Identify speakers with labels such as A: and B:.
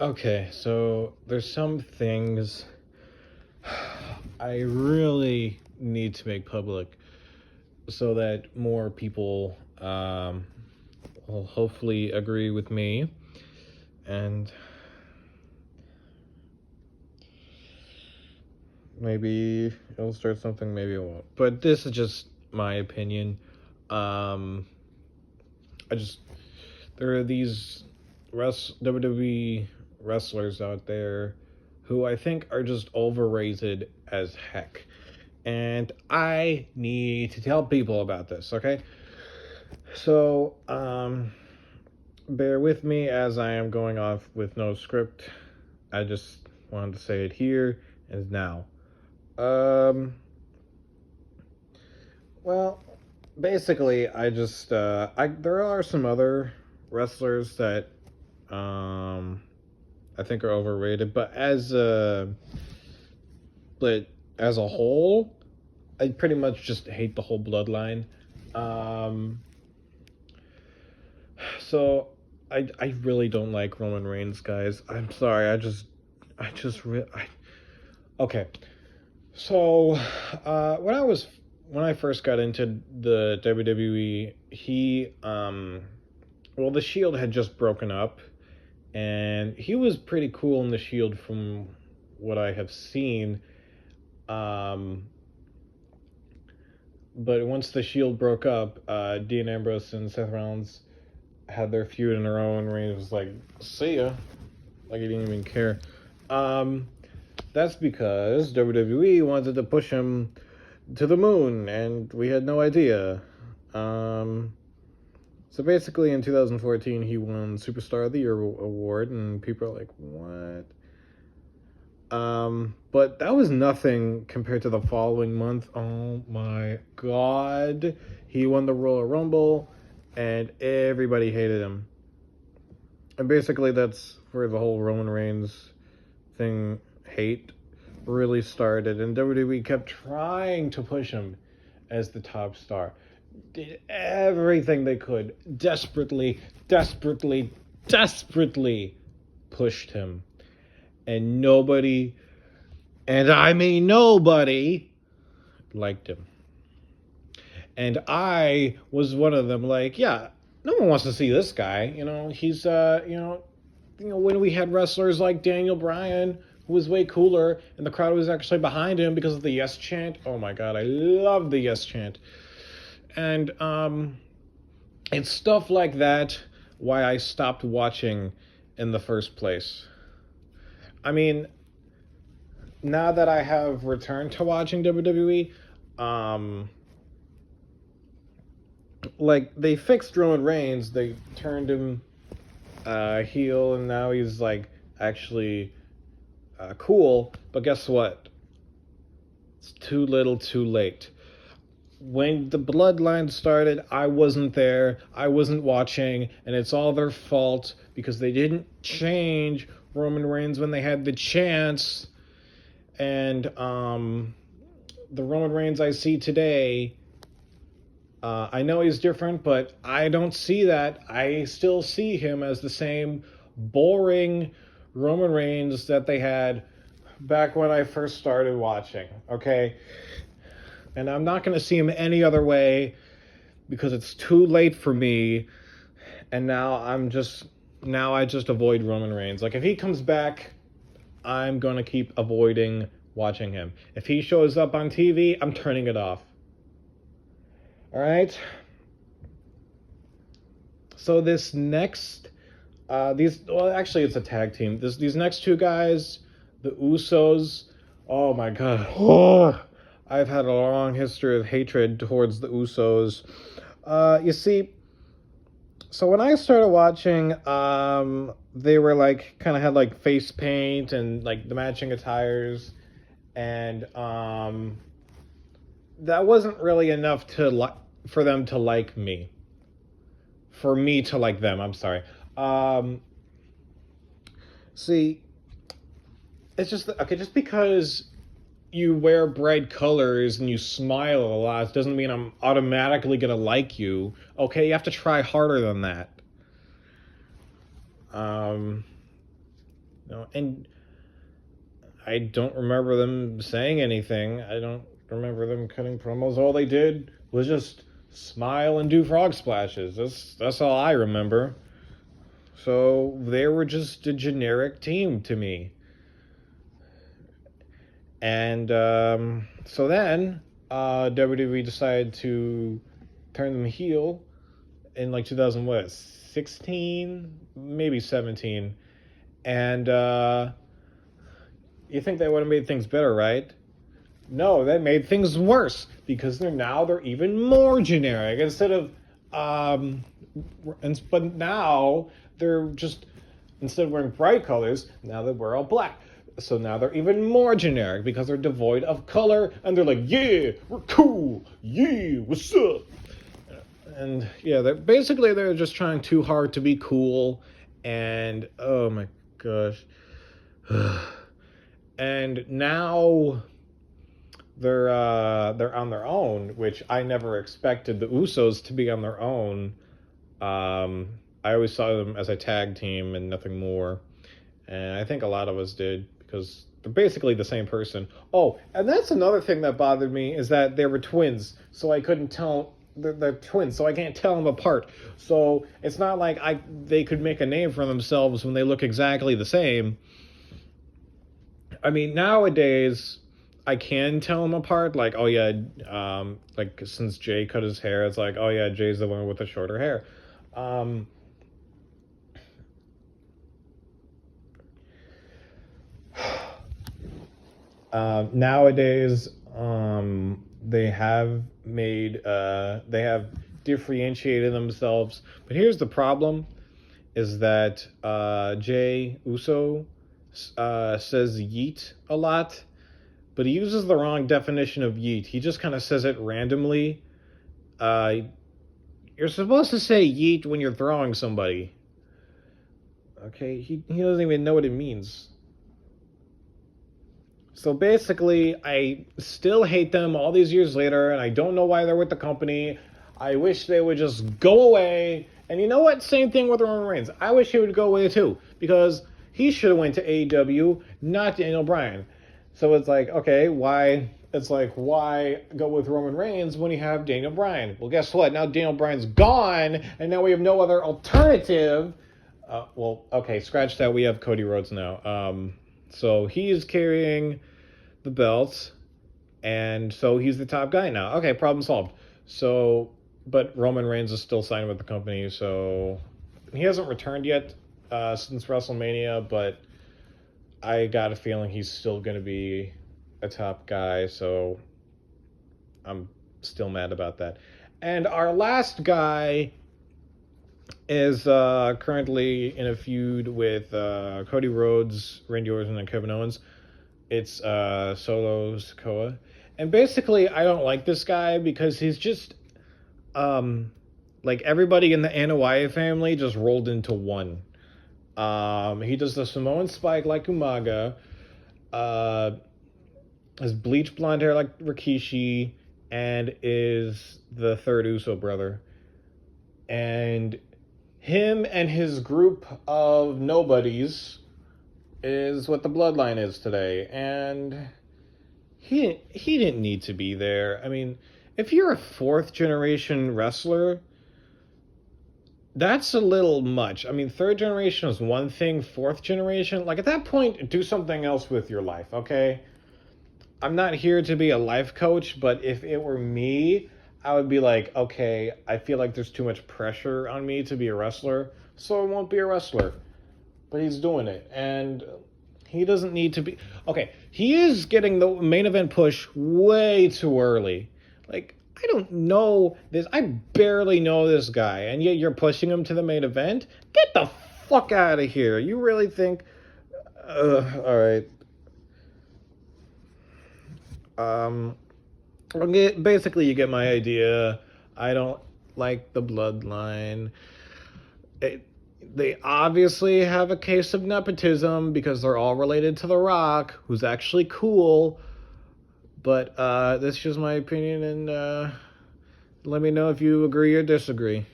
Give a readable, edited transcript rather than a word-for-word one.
A: Okay, so there's some things I really need to make public so that more people will hopefully agree with me. And maybe it'll start something, maybe it won't. But this is just my opinion. Um, I just there are these WWE wrestlers out there who I think are just overrated as heck. And I need to tell people about this, okay? So, bear with me as I am going off with no script. I just wanted to say it here and now. Well, basically, there are some other wrestlers that I think are overrated, but as a whole, I pretty much just hate the whole bloodline. Um, so I really don't like Roman Reigns, guys. I'm sorry. Okay. So, when I first got into the WWE, the Shield had just broken up, and he was pretty cool in the Shield from what I have seen. Um, but once the Shield broke up, Dean Ambrose and Seth Rollins had their feud in a row, and Reigns was like, "See ya," like he didn't even care. Um, that's because WWE wanted to push him to the moon, and we had no idea. So basically, in 2014, he won Superstar of the Year award, and people are like, "What?" But that was nothing compared to the following month. Oh my God, he won the Royal Rumble, and everybody hated him. And basically, that's where the whole Roman Reigns hate really started, and WWE kept trying to push him as the top star. Did everything they could, desperately pushed him. And nobody, and I mean nobody, liked him. And I was one of them, like, yeah, no one wants to see this guy. He's, when we had wrestlers like Daniel Bryan, who was way cooler, and the crowd was actually behind him because of the yes chant. Oh my God, I love the yes chant. And it's stuff like that why I stopped watching in the first place. I mean, now that I have returned to watching WWE, like, they fixed Roman Reigns, they turned him heel, and now he's like actually cool. But guess what? It's too little, too late. When the bloodline started, I wasn't there, I wasn't watching, and it's all their fault because they didn't change Roman Reigns when they had the chance. And the Roman Reigns I see today, I know he's different, but I don't see that. I still see him as the same boring Roman Reigns that they had back when I first started watching, okay? And I'm not going to see him any other way because it's too late for me. And now I just avoid Roman Reigns. Like, if he comes back, I'm going to keep avoiding watching him. If he shows up on TV, I'm turning it off. All right? So this next, actually it's a tag team. These next two guys, the Usos, oh my God. Oh, I've had a long history of hatred towards the Usos. You see, so when I started watching, they were like, kind of had like face paint and like the matching attires, and that wasn't really enough for them to like me. For me to like them, I'm sorry. See, it's just, okay, just because you wear bright colors and you smile a lot doesn't mean I'm automatically gonna like you. Okay, you have to try harder than that. and I don't remember them saying anything. I don't remember them cutting promos. All they did was just smile and do frog splashes. That's all I remember. So they were just a generic team to me. And so then WWE decided to turn them heel in like 2016, maybe 17. And you think they would have made things better, right? No, that made things worse because they're even more generic. But now they're just, instead of wearing bright colors, now they wear all black. So now they're even more generic because they're devoid of color, and they're like, yeah, we're cool, yeah, what's up? And yeah, they're just trying too hard to be cool, and oh my gosh. And now they're on their own, which I never expected the Usos to be on their own. I always saw them as a tag team and nothing more, and I think a lot of us did because they're basically the same person. Oh, and that's another thing that bothered me is that they were twins, so I couldn't tell. They're twins, so I can't tell them apart. So it's not like they could make a name for themselves when they look exactly the same. I mean, nowadays, I can tell them apart. Like, oh yeah, like since Jay cut his hair, it's like, oh yeah, Jay's the one with the shorter hair. Nowadays, they have differentiated themselves. But here's the problem: is that Jay Uso says yeet a lot, but he uses the wrong definition of yeet. He just kind of says it randomly. You're supposed to say yeet when you're throwing somebody. Okay, he doesn't even know what it means. So basically, I still hate them all these years later, and I don't know why they're with the company. I wish they would just go away. And you know what? Same thing with Roman Reigns. I wish he would go away too, because he should have went to AEW, not Daniel Bryan. So it's like, okay, why go with Roman Reigns when you have Daniel Bryan? Well, guess what? Now Daniel Bryan's gone, and now we have no other alternative. Well, okay, scratch that. We have Cody Rhodes now. So he is carrying the belts, and so he's the top guy now. Okay, problem solved. So, but Roman Reigns is still signed with the company, so he hasn't returned yet since WrestleMania, but I got a feeling he's still going to be a top guy, so I'm still mad about that. And our last guy is currently in a feud with Cody Rhodes, Randy Orton, and Kevin Owens. It's Solo Sikoa. And basically, I don't like this guy because he's just like everybody in the Anoa'i family just rolled into one. He does the Samoan spike like Umaga, has bleached blonde hair like Rikishi, and is the third Uso brother. And him and his group of nobodies is what the Bloodline is today. And he didn't need to be there. I mean, if you're a fourth generation wrestler, that's a little much. I mean, third generation is one thing, fourth generation, like at that point, do something else with your life, okay? I'm not here to be a life coach, but if it were me, I would be like, okay, I feel like there's too much pressure on me to be a wrestler, so I won't be a wrestler. But he's doing it, and he doesn't need to be. Okay, he is getting the main event push way too early. Like, I don't know this. I barely know this guy, and yet you're pushing him to the main event? Get the fuck out of here. You really think... all right. Basically, you get my idea. I don't like the Bloodline. They obviously have a case of nepotism because they're all related to The Rock, who's actually cool. But that's just my opinion, and let me know if you agree or disagree.